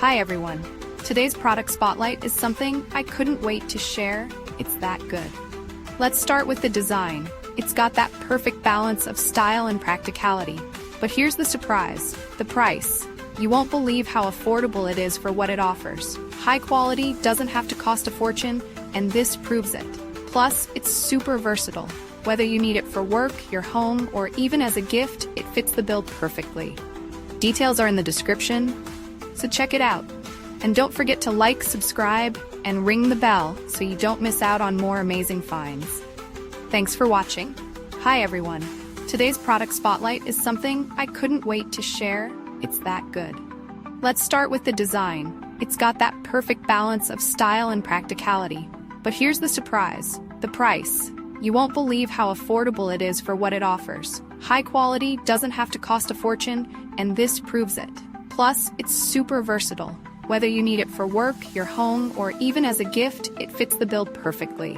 Hi everyone. Today's product spotlight is something I couldn't wait to share. It's that good. Let's start with the design. It's got that perfect balance of style and practicality. But here's the surprise, the price. You won't believe how affordable it is for what it offers. High quality, doesn't have to cost a fortune, and this proves it. Plus, it's super versatile. Whether you need it for work, your home, or even as a gift, it fits the bill perfectly. Details are in the description, so check it out. And don't forget to like, subscribe, and ring the bell so you don't miss out on more amazing finds. Thanks for watching. Hi everyone. Today's product spotlight is something I couldn't wait to share. It's that good. Let's start with the design. It's got that perfect balance of style and practicality. But here's the surprise, the price. You won't believe how affordable it is for what it offers. High quality, doesn't have to cost a fortune, and this proves it. Plus, it's super versatile. Whether you need it for work, your home, or even as a gift, it fits the bill perfectly.